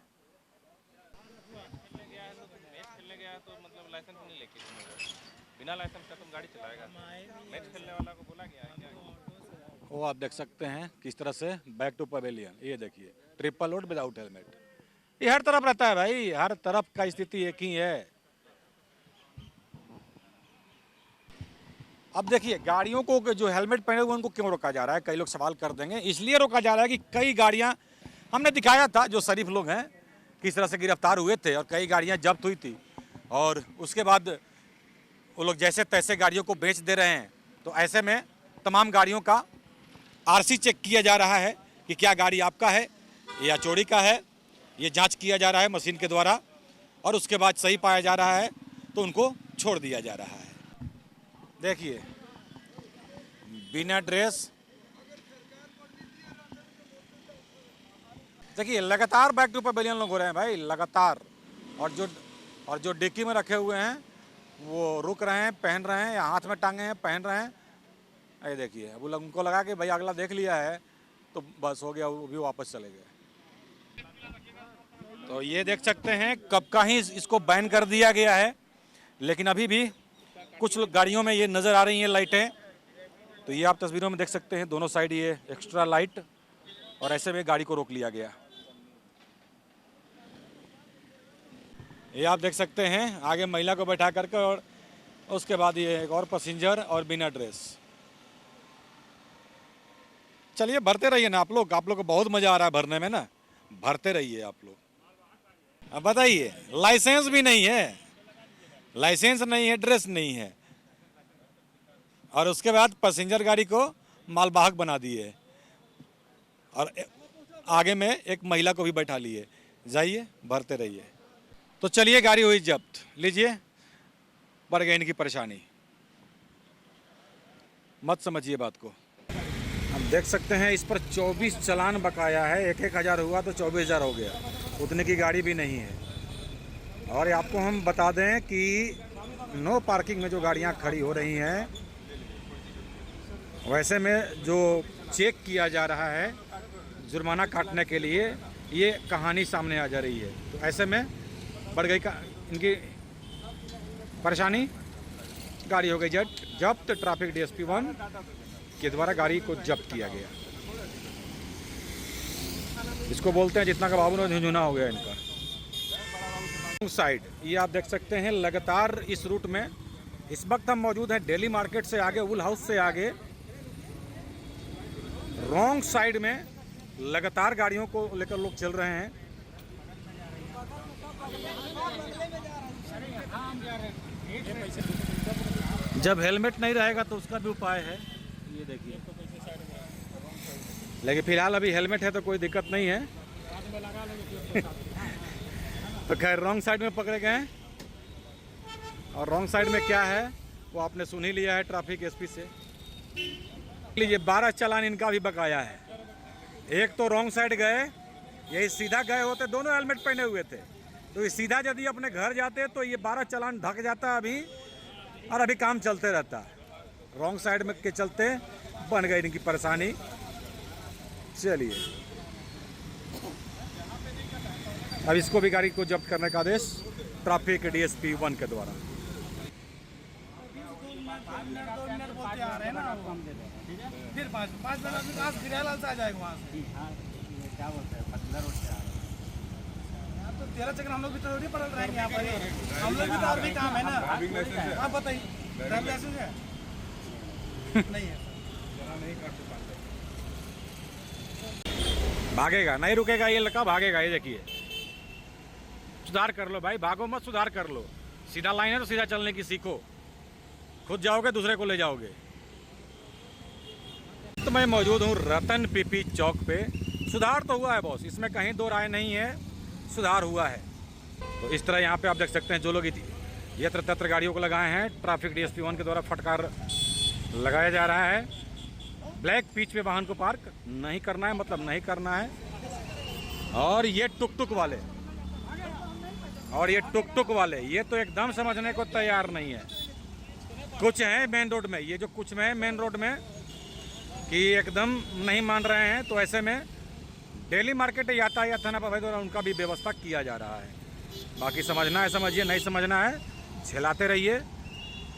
S3: खेलने गया तो मतलब लाइसेंस नहीं लेके, बिना लाइसेंस का तुम गाड़ी चलाएगा? मैच खेलने वाला को बोला गया है क्या?
S2: वो आप देख सकते हैं किस तरह से बैक टू पवेलियन। ये देखिए ट्रिपल लोड विदाउट हेलमेट, ये हर तरफ रहता है भाई, हर तरफ का स्थिति एक ही है। अब देखिए गाड़ियों को जो हेलमेट पहने हुए उनको क्यों रोका जा रहा है, कई लोग सवाल कर देंगे। इसलिए रोका जा रहा है कि कई गाड़ियां हमने दिखाया था, जो शरीफ लोग हैं किस तरह से गिरफ्तार हुए थे, और कई गाड़ियां जब्त हुई थी, और उसके बाद वो लोग जैसे तैसे गाड़ियों को बेच दे रहे हैं। तो ऐसे में तमाम गाड़ियों का आरसी चेक किया जा रहा है कि क्या गाड़ी आपका है या चोरी का है, ये जांच किया जा रहा है मशीन के द्वारा, और उसके बाद सही पाया जा रहा है तो उनको छोड़ दिया जा रहा है। देखिए बिना ड्रेस, देखिए लगातार बैक टू पवेलियन लोग हो रहे हैं भाई, लगातार। और जो डिक्की में रखे हुए हैं वो रुक रहे हैं, पहन रहे हैं, या हाथ में टांगे हैं पहन रहे हैं। ये देखिए अब उनको लगा कि भाई अगला देख लिया है तो बस हो गया, वो भी वापस चले गए। तो ये देख सकते हैं कब का ही इसको बैन कर दिया गया है, लेकिन अभी भी कुछ गाड़ियों में ये नज़र आ रही हैं लाइटें। तो ये आप तस्वीरों में देख सकते हैं, दोनों साइड ये एक्स्ट्रा लाइट, और ऐसे में गाड़ी को रोक लिया गया। ये आप देख सकते हैं आगे महिला को बैठा करके, और उसके बाद ये एक और पैसेंजर और बिना ड्रेस। चलिए भरते रहिए ना आप लोग को बहुत मज़ा आ रहा है भरने में ना, भरते रहिए आप लोग। अब बताइए लाइसेंस भी नहीं है, लाइसेंस नहीं है, ड्रेस नहीं है, और उसके बाद पैसेंजर गाड़ी को मालवाहक बना दिए, और आगे में एक महिला को भी बैठा लिए। जाइए भरते रहिए। तो चलिए गाड़ी हुई जब्त, लीजिए, बढ़ गई इनकी परेशानी। मत समझिए बात को। हम देख सकते हैं इस पर 24 चालान बकाया है, 1-1 हज़ार हुआ तो 24,000 हो गया, उतने की गाड़ी भी नहीं है। और आपको हम बता दें कि नो पार्किंग में जो गाड़ियां खड़ी हो रही हैं, वैसे में जो चेक किया जा रहा है जुर्माना काटने के लिए, ये कहानी सामने आ जा रही है। तो ऐसे में बढ़ गई इनकी परेशानी, गाड़ी हो गई जब्त। ट्रैफिक DSP 1 के द्वारा गाड़ी को जब्त किया गया। इसको बोलते हैं जितना का बाबू ने झुंझुना हो गया इनका। साइड ये आप देख सकते हैं लगातार इस रूट में इस वक्त हम मौजूद हैं डेली मार्केट से आगे, वुल हाउस से आगे, रॉन्ग साइड में लगातार गाड़ियों को लेकर लोग चल रहे हैं। जब हेलमेट नहीं रहेगा तो उसका भी उपाय है, ये देखिए। लेकिन फिलहाल अभी हेलमेट है तो कोई दिक्कत नहीं है। तो खैर रॉन्ग साइड में पकड़े गए हैं। और रॉन्ग साइड में क्या है वो आपने सुन ही लिया है ट्रैफिक एसपी से। लीजिए 12 चालान इनका भी बकाया है। एक तो रॉन्ग साइड गए, यही सीधा गए होते, दोनों हेलमेट पहने हुए थे, तो ये सीधा यदि अपने घर जाते तो ये 12 चालान ढक जाता अभी, और अभी काम चलते रहता। रॉन्ग साइड में के चलते बन गई इनकी परेशानी। चलिए अब इसको भी गाड़ी को जब्त करने का आदेश ट्रैफिक डीएसपी 1 के द्वारा।
S1: फिर 5 मिनट आदमी कहाँ से फिलहाल से आ जाएगा वहाँ से। क्या बोलते हैं पटना रोड से आ रहे हैं तो 13 चक्कर हम लोग भी तो नहीं पड़ल रहेंगे यहाँ पर। हम लोग भी तो और भी काम है ना। आप बताइए ड्राइविंग लाइसेंस है? नहीं है।
S2: भागेगा नहीं, रुकेगा ये लड़का, भागेगा। ये देखिए, सुधार कर लो भाई, भागो मत, सुधार कर लो। सीधा लाइन है तो सीधा चलने की सीखो, खुद जाओगे दूसरे को ले जाओगे। तो मैं मौजूद हूँ रतन पीपी चौक पे। सुधार तो हुआ है बॉस, इसमें कहीं दो राय नहीं है, सुधार हुआ है। तो इस तरह यहाँ पे आप देख सकते हैं जो लोग यत्र तत्र गाड़ियों को लगाए हैं, ट्रैफिक डीएसपी 1 के द्वारा फटकार लगाया जा रहा है। ब्लैक पिच पे वाहन को पार्क नहीं करना है, मतलब नहीं करना है। और ये टुक टुक वाले ये तो एकदम समझने को तैयार नहीं है। कुछ हैं मेन रोड में, ये जो कुछ में है मेन रोड में कि एकदम नहीं मान रहे हैं, तो ऐसे में डेली मार्केट यातायात थाना पर द्वारा उनका भी व्यवस्था किया जा रहा है। बाकी समझना है समझिए, नहीं समझना है झेलाते रहिए,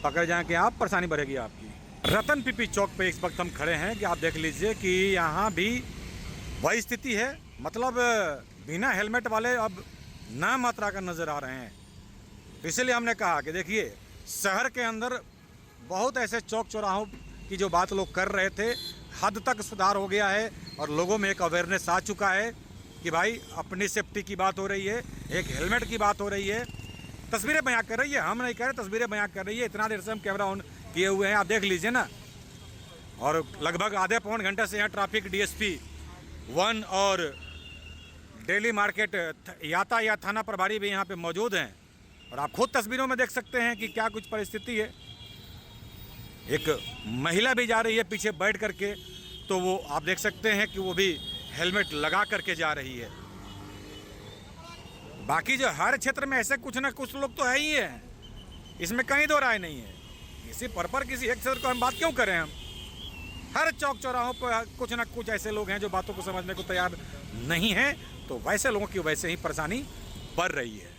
S2: पकड़ जाएंगे आप, परेशानी बढ़ेगी आपकी। रतन पीपी चौक पे इस वक्त हम खड़े हैं कि आप देख लीजिए कि यहाँ भी वही स्थिति है, मतलब बिना हेलमेट वाले अब ना मात्रा का नज़र आ रहे हैं। इसलिए हमने कहा कि देखिए शहर के अंदर बहुत ऐसे चौक चौराहों की जो बात लोग कर रहे थे, हद तक सुधार हो गया है और लोगों में एक अवेयरनेस आ चुका है कि भाई अपनी सेफ्टी की बात हो रही है, एक हेलमेट की बात हो रही है। तस्वीरें बयां कर रही है, हम नहीं कह रहे, तस्वीरें बयां कर रही है। इतना देर से हम कैमरा ऑन किए हुए हैं, आप देख लीजिए ना। और लगभग आधे पौन घंटे से यहाँ ट्रैफिक डीएसपी 1 और डेली मार्केट यातायात थाना प्रभारी भी यहाँ पे मौजूद हैं और आप खुद तस्वीरों में देख सकते हैं कि क्या कुछ परिस्थिति है। एक महिला भी जा रही है पीछे बैठ करके, तो वो आप देख सकते हैं कि वो भी हेलमेट लगा करके जा रही है। बाकी जो हर क्षेत्र में ऐसे कुछ ना कुछ लोग तो है ही है, इसमें कहीं दो राय नहीं है। किसी पर किसी एक क्षेत्र को हम बात क्यों करें? हम हर चौक चौराहों पर कुछ ना कुछ ऐसे लोग हैं जो बातों को समझने को तैयार नहीं हैं, तो वैसे लोगों की वैसे ही परेशानी बढ़ रही है।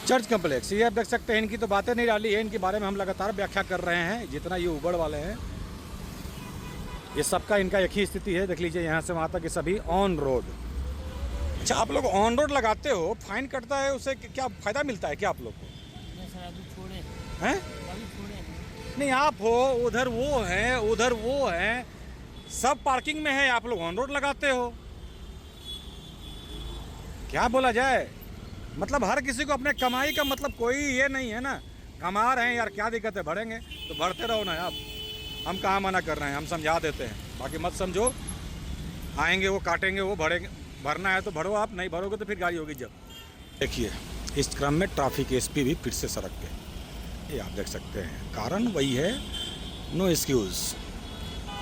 S2: चर्च कम्प्लेक्स, ये आप देख सकते हैं, इनकी तो बातें नहीं डाली है, इनके बारे में हम लगातार व्याख्या कर रहे हैं। जितना ये उबड़ वाले हैं, ये सबका इनका एक ही स्थिति है। देख लीजिए यहाँ से वहाँ तक ये सभी ऑन रोड। अच्छा, आप लोग ऑन रोड लगाते हो, फाइन कटता है, उससे क्या फ़ायदा मिलता है क्या आप लोग को? हैं? नहीं, आप हो उधर, वो हैं उधर, वो हैं, सब पार्किंग में है, आप लोग ऑन रोड लगाते हो। क्या बोला जाए, मतलब हर किसी को अपने कमाई का मतलब कोई ये नहीं है ना। कमा रहे हैं यार, क्या दिक्कत है, बढ़ेंगे तो बढ़ते रहो ना आप। हम कहाँ मना कर रहे हैं, हम समझा देते हैं। बाकी मत समझो, आएंगे वो काटेंगे, वो भरेंगे, भरना है तो भरो, आप नहीं भरोगे तो फिर गाड़ी होगी जब। देखिए इस क्रम में ट्रैफिक एसपी भी फिर से सड़क पे, ये आप देख सकते हैं। कारण वही है, नो एक्सक्यूज़,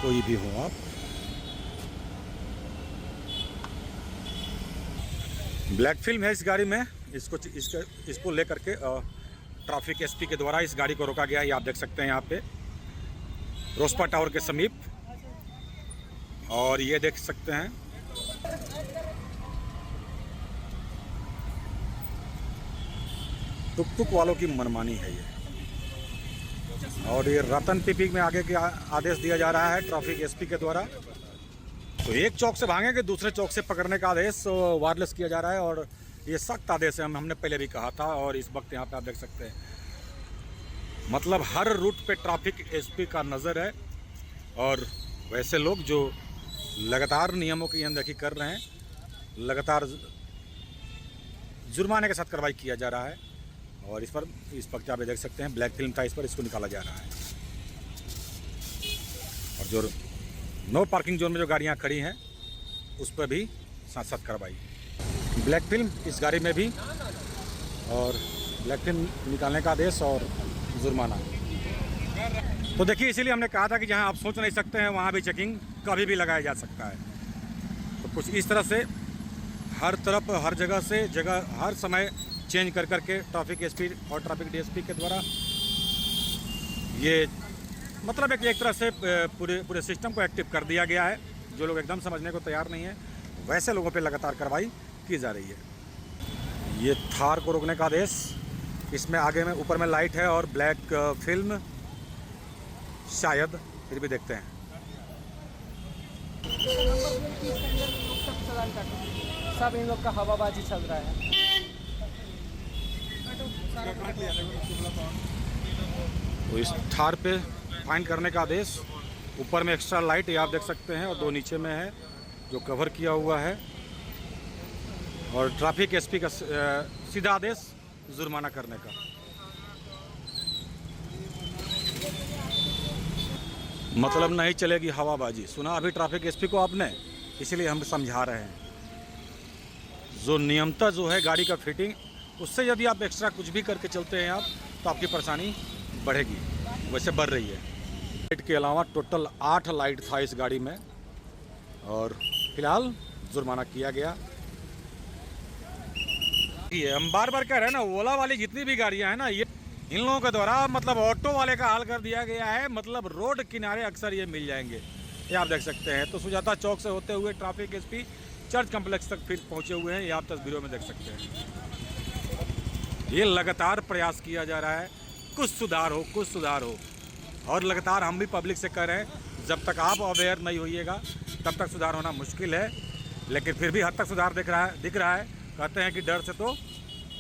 S2: कोई भी हो आप। ब्लैक फिल्म है इस गाड़ी में, इसको लेकर के ट्रैफिक एसपी के द्वारा इस गाड़ी को रोका गया है। ये आप देख सकते हैं यहाँ पे रोस्पा टावर के समीप, और ये देख सकते हैं टुक टुक वालों की मनमानी है ये। और ये रतन पीपी में आगे के आदेश दिया जा रहा है ट्रैफिक एसपी के द्वारा। तो एक चौक से भागेंगे दूसरे चौक से पकड़ने का आदेश वायरलेस किया जा रहा है, और ये सख्त आदेश है, हमने पहले भी कहा था। और इस वक्त यहाँ पे आप देख सकते हैं, मतलब हर रूट पे ट्रैफिक एसपी का नज़र है, और वैसे लोग जो लगातार नियमों की अनदेखी कर रहे हैं, लगातार जुर्माने के साथ कार्रवाई किया जा रहा है। और इस वक्त आप देख सकते हैं ब्लैक फिल्म था, इस पर इसको निकाला जा रहा है। और जो नो पार्किंग जोन में जो गाड़ियां खड़ी हैं उस पर भी साथ साथ कार्रवाई। ब्लैक फिल्म इस गाड़ी में भी, और ब्लैक फिल्म निकालने का आदेश और जुर्माना। तो देखिए, इसीलिए हमने कहा था कि जहां आप सोच नहीं सकते हैं वहां भी चेकिंग कभी भी लगाया जा सकता है। तो कुछ इस तरह से हर तरफ, हर जगह से जगह, हर समय चेंज कर करके ट्रैफिक एसपी और ट्रैफिक डीएसपी के द्वारा ये मतलब एक तरह से पूरे सिस्टम को एक्टिव कर दिया गया है। जो लोग एकदम समझने को तैयार नहीं है, वैसे लोगों पे लगातार कार्रवाई की जा रही है। ये थार को रोकने का आदेश, इसमें आगे में ऊपर में लाइट है और ब्लैक फिल्म शायद, फिर भी देखते हैं।
S1: सब इन लोग का हवाबाजी चल रहा है।
S2: तो इस थार पे फाइन करने का आदेश, ऊपर में एक्स्ट्रा लाइट ये आप देख सकते हैं और 2 नीचे में है जो कवर किया हुआ है। और ट्रैफिक एसपी का सीधा आदेश जुर्माना करने का। मतलब नहीं चलेगी हवाबाजी। सुना अभी ट्रैफिक एसपी को आपने, इसीलिए हम समझा रहे हैं। जो नियमतः जो है गाड़ी का फिटिंग, उससे यदि आप एक्स्ट्रा कुछ भी करके चलते हैं आप, तो आपकी परेशानी बढ़ेगी, वैसे बढ़ रही है। लाइट के अलावा टोटल 8 लाइट था इस गाड़ी में और फिलहाल जुर्माना किया गया। ये हम बार बार कह रहे हैं ना, ओला वाली जितनी भी गाड़ियां हैं ना, ये इन लोगों के द्वारा मतलब ऑटो वाले का हाल कर दिया गया है। मतलब रोड किनारे अक्सर ये मिल जाएंगे, ये आप देख सकते हैं। तो सुजाता चौक से होते हुए ट्रैफिक एसपी चर्च कम्प्लेक्स तक फिर पहुंचे हुए हैं, ये आप तस्वीरों में देख सकते हैं। ये लगातार प्रयास किया जा रहा है कुछ सुधार हो, कुछ सुधार हो। और लगातार हम भी पब्लिक से कह रहे हैं, जब तक आप अवेयर नहीं होइएगा तब तक सुधार होना मुश्किल है। लेकिन फिर भी हद तक सुधार दिख रहा है। कहते हैं कि डर से तो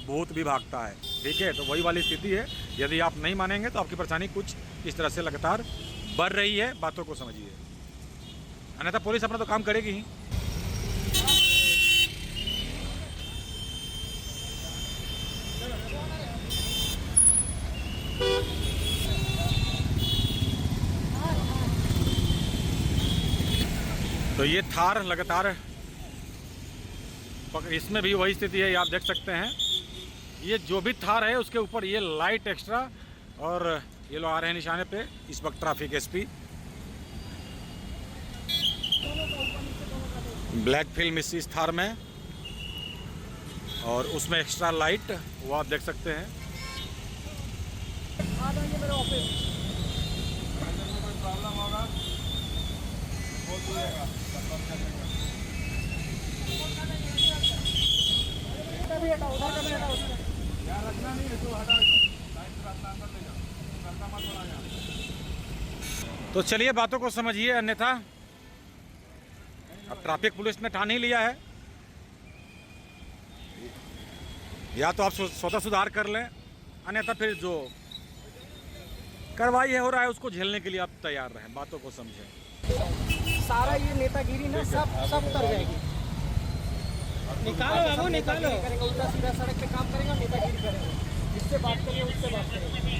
S2: भूत भी भागता है, ठीक है। तो वही वाली स्थिति है। यदि आप नहीं मानेंगे तो आपकी परेशानी कुछ इस तरह से लगातार बढ़ रही है। बातों को समझिए, अन्यथा पुलिस अपना तो काम करेगी ही। तो ये थार लगातार, इसमें भी वही स्थिति है, आप देख सकते हैं। ये जो भी थार है उसके ऊपर ये लाइट एक्स्ट्रा, और ये लोग आ रहे हैं निशाने पे इस वक्त ट्रैफिक एसपी। ब्लैक फिल्म इस थार में और उसमें एक्स्ट्रा लाइट, वो आप देख सकते हैं।
S1: आ जाइए मेरे ऑफिस।
S6: प्रॉब्लम होगा बोल दीजिएगा। रखना नहीं है तो हटा,
S2: तो चलिए बातों को समझिए, अन्यथा अब ट्रैफिक पुलिस ने ठान ही लिया है। या तो आप स्वतः सुधार कर लें, अन्यथा फिर जो कार्रवाई हो रहा है उसको झेलने के लिए आप तैयार रहें। बातों को समझें।
S1: सारा ये नेतागिरी ना सब उतर जाएगी। निकालो बाबू, निकालो। करेंगे उल्टा सीधा सड़क पे काम करेंगे, नेतागिरी करेंगे। जिससे बात करेंगे उससे बात करेंगे।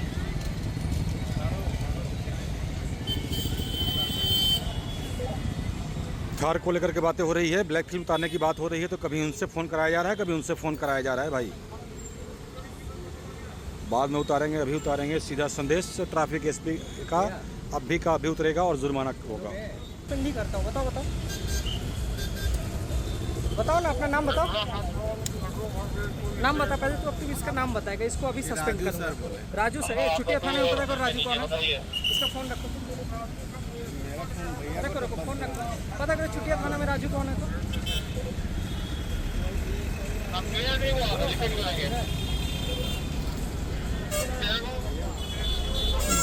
S2: थार को लेकर के बातें हो रही है, ब्लैक फिल्म उतारने की बात हो रही है, तो कभी उनसे फ़ोन कराया जा रहा है, कभी उनसे फ़ोन कराया जा रहा है। भाई बाद में उतारेंगे, अभी उतारेंगे। सीधा संदेश ट्रैफिक एसपी का अभी का अभी उतरेगा और जुर्माना होगा।
S1: नहीं करता हूँ, बताओ बताओ बताओ ना, अपना नाम बताओ। नाम बता पहले तो, अब इसका नाम बताएगा। इसको अभी सस्पेंड करो। राजू सर, छुट्टिया थाने में पता करो राजू कौन है। इसका फ़ोन रखो, रखो फ़ोन रखो, पता करो छुट्टिया थाना में राजू कौन है।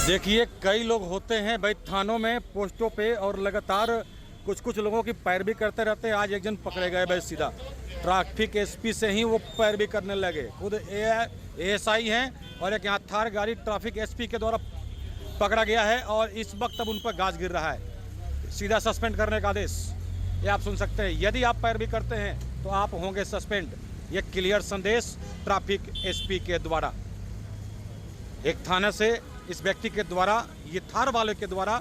S2: देखिए, कई लोग होते हैं भाई थानों में, पोस्टों पे, और लगातार कुछ लोगों की पैरवी करते रहते हैं। आज एक जन पकड़े गए भाई, सीधा ट्रैफिक एसपी से ही वो पैरवी करने लगे। खुद एएसआई हैं और एक यहाँ थार गाड़ी ट्रैफिक एसपी के द्वारा पकड़ा गया है और इस वक्त अब उन पर गाज गिर रहा है। सीधा सस्पेंड करने का आदेश, ये आप सुन सकते हैं। यदि आप पैरवी करते हैं तो आप होंगे सस्पेंड। ये क्लियर संदेश ट्रैफिक एसपी के द्वारा एक थाने से इस व्यक्ति के द्वारा, ये थार वाले के द्वारा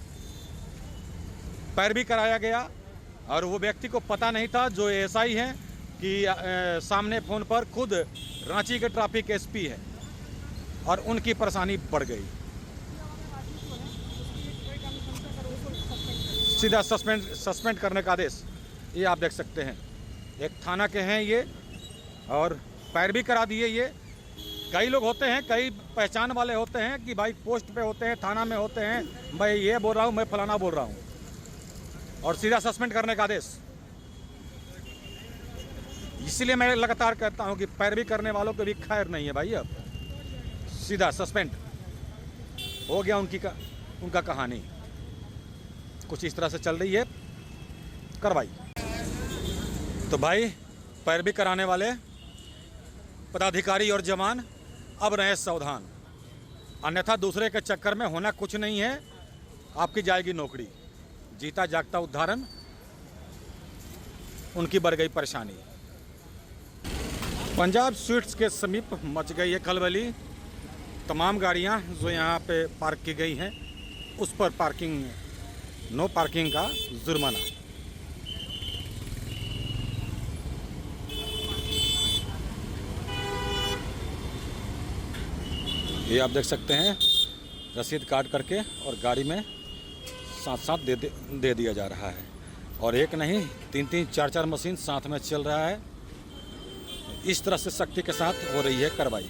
S2: पैरवी कराया गया। और वो व्यक्ति को पता नहीं था, जो एएसआई हैं, कि सामने फ़ोन पर खुद रांची के ट्रैफिक एसपी है। और उनकी परेशानी बढ़ गई। सीधा सस्पेंड करने का आदेश, ये आप देख सकते हैं। एक थाना के हैं ये, और पैरवी करा दिए ये। कई लोग होते हैं, कई पहचान वाले होते हैं कि भाई पोस्ट पे होते हैं, थाना में होते हैं, मैं ये बोल रहा हूँ, मैं फलाना बोल रहा हूँ, और सीधा सस्पेंड करने का आदेश। इसीलिए मैं लगातार कहता हूँ कि पैरवी करने वालों को भी खैर नहीं है भाई। अब सीधा सस्पेंड हो गया उनका कहानी कुछ इस तरह से चल रही है कार्रवाई। तो भाई पैरवी कराने वाले पदाधिकारी और जवान अब रहे सावधान, अन्यथा दूसरे के चक्कर में होना कुछ नहीं है, आपकी जाएगी नौकरी। जीता जागता उदाहरण, उनकी बढ़ गई परेशानी। पंजाब स्वीट्स के समीप मच गई है खलबली। तमाम गाड़ियां जो यहां पे पार्क की गई हैं उस पर नो पार्किंग का जुर्माना। ये आप देख सकते हैं, रसीद काट करके और गाड़ी में साथ साथ दे दिया जा रहा है। और एक नहीं, 3-3, 4-4 मशीन साथ में चल रहा है। इस तरह से सख्ती के साथ हो रही है कार्रवाई,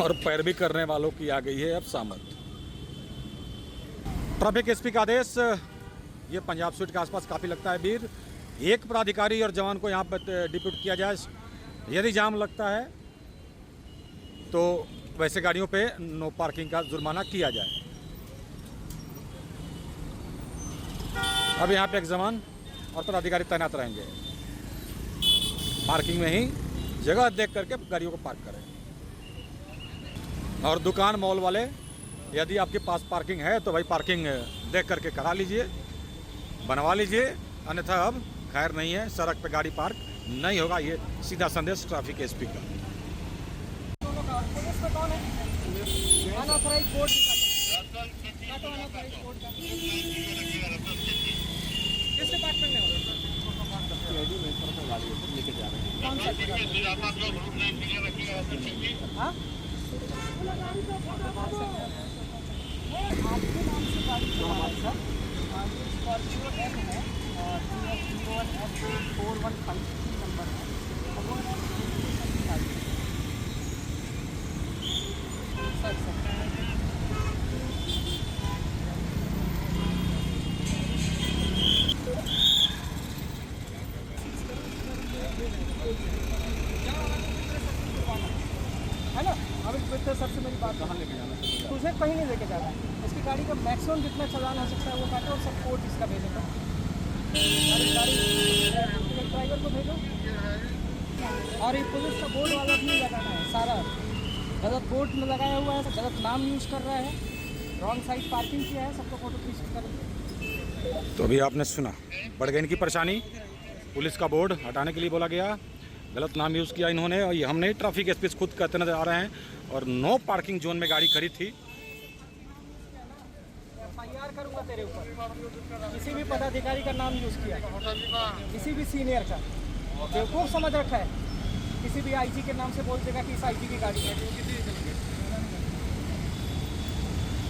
S2: और पैरवी करने वालों की आ गई है अब सामत। ट्रैफिक एसपी का आदेश, ये पंजाब स्वीट के आसपास काफ़ी लगता है भीड़। एक पदाधिकारी और जवान को यहाँ पर डिप्यूट किया जाए। यदि जाम लगता है तो वैसे गाड़ियों पे नो पार्किंग का जुर्माना किया जाए। अब यहाँ पे एक जवान और पदाधिकारी तैनात रहेंगे, पार्किंग में ही जगह देख करके गाड़ियों को पार्क करें। और दुकान मॉल वाले, यदि आपके पास पार्किंग है तो भाई पार्किंग देख करके करा लीजिए, बनवा लीजिए, अन्यथा अब खैर नहीं है, सड़क पे गाड़ी पार्क नहीं होगा। ये सीधा संदेश ट्रैफिक एसपी का।
S1: पुलिस में कौन है? अनऑथराइज्ड बोर्ड किस डिपार्टमेंट में हो? कौन सा? हाँ? आपके नाम से गाड़ी चला है सर, स्कॉर्पियो एम है और 415 नंबर है। है ना? अब सर से मेरी बात, कहाँ लेके जाना है? तुझे कहीं नहीं लेके जाना है। इसकी गाड़ी का मैक्सिमम जितना चालान हो सकता है वो काटो और सब कोर्ट इसका भेजेगा। गाड़ी ड्राइवर को भेजो। और ये पुलिस का बोर्ड वाला भी लगाना है, सारा गलत बोर्ड में लगाया हुआ है, गलत नाम यूज़ कर रहा है, रॉन्ग साइड पार्किंग किया है, सबको फोटो खींच कर।
S2: तो अभी आपने सुना, बढ़ गई इनकी परेशानी। पुलिस का बोर्ड हटाने के लिए बोला गया, गलत नाम यूज़ किया इन्होंने, और ये हम नहीं, ट्रैफिक एसपी खुद कहते नजर आ रहे हैं। और नो पार्किंग जोन में गाड़ी खड़ी थी।
S1: FIR करूँगा तेरे ऊपर, किसी भी पदाधिकारी का नाम यूज़ किया, किसी भी सीनियर का बेवकूफ़ समझ रखा है, किसी भी IG के नाम से बोल देगा कि इस IG की गाड़ी है।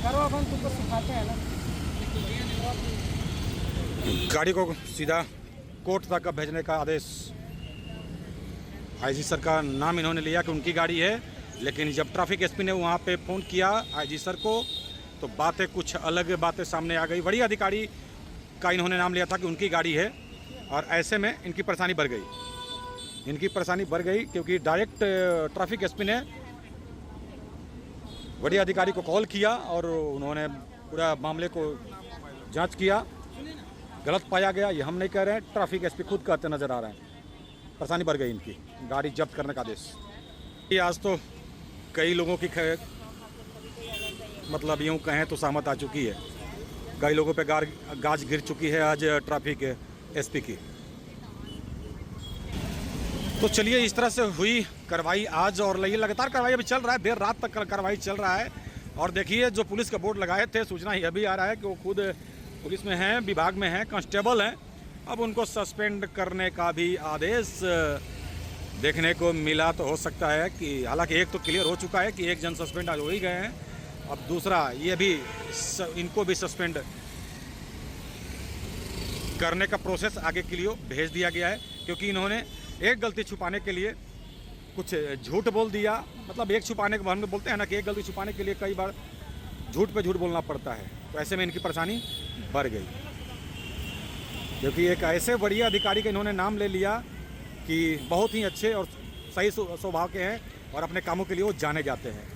S1: करो, अब हम तुमको सिखाते हैं ना।
S2: गाड़ी को सीधा कोर्ट तक भेजने का आदेश। IG सर का नाम इन्होंने लिया कि उनकी गाड़ी है, लेकिन जब ट्रैफिक एसपी ने वहाँ पे फ़ोन किया IG सर को तो बातें कुछ अलग बातें सामने आ गई। बड़ी अधिकारी का इन्होंने नाम लिया था कि उनकी गाड़ी है, और ऐसे में इनकी परेशानी बढ़ गई। क्योंकि डायरेक्ट ट्रैफिक एसपी ने बड़ी अधिकारी को कॉल किया और उन्होंने पूरा मामले को जांच किया। गलत पाया गया, ये हम नहीं कह रहे हैं, ट्रैफिक एसपी खुद कहते नज़र आ रहे हैं। परेशानी बढ़ गई इनकी, गाड़ी जब्त करने का आदेश। ये आज तो कई लोगों की मतलब यूँ कहें तो सहमत आ चुकी है, कई लोगों पे गाज गिर चुकी है आज ट्रैफिक एसपी की। तो चलिए, इस तरह से हुई कार्रवाई आज, और ये लगातार कार्रवाई अभी चल रहा है, देर रात तक कार्रवाई चल रहा है। और देखिए, जो पुलिस का बोर्ड लगाए थे, सूचना यह भी आ रहा है कि वो खुद पुलिस में हैं, विभाग में हैं, कांस्टेबल हैं, अब उनको सस्पेंड करने का भी आदेश देखने को मिला तो हो सकता है कि हालांकि एक तो क्लियर हो चुका है कि एक जन सस्पेंड आज हो ही गए हैं, अब दूसरा ये भी इनको भी सस्पेंड करने का प्रोसेस आगे के लिए भेज दिया गया है, क्योंकि इन्होंने एक गलती छुपाने के लिए कुछ झूठ बोल दिया। मतलब एक छुपाने के, हम बोलते हैं ना कि एक गलती छुपाने के लिए कई बार झूठ पे झूठ बोलना पड़ता है, तो ऐसे में इनकी परेशानी बढ़ गई, क्योंकि एक ऐसे बढ़िया अधिकारी का इन्होंने नाम ले लिया कि बहुत ही अच्छे और सही स्वभाव के हैं और अपने कामों के लिए वो जाने जाते हैं।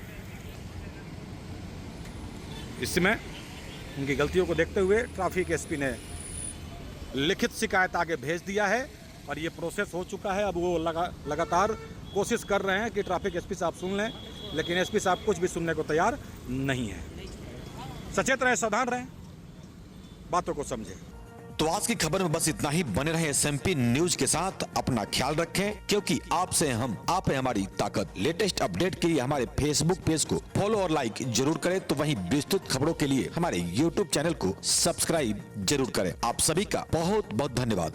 S2: इसमें उनकी गलतियों को देखते हुए ट्रैफिक एसपी ने लिखित शिकायत आगे भेज दिया है और ये प्रोसेस हो चुका है। अब वो लगातार कोशिश कर रहे हैं कि ट्रैफिक एसपी साहब सुन लें, लेकिन एसपी साहब कुछ भी सुनने को तैयार नहीं है। सचेत रहें, सावधान रहें, बातों को समझें।
S8: तो आज की खबर में बस इतना ही। बने रहे SMP न्यूज के साथ, अपना ख्याल रखें, क्योंकि आपसे हम, आप है हमारी ताकत। लेटेस्ट अपडेट के लिए हमारे फेसबुक पेज को फॉलो और लाइक जरूर करें, तो वहीं विस्तृत खबरों के लिए हमारे YouTube चैनल को सब्सक्राइब जरूर करें। आप सभी का बहुत बहुत धन्यवाद।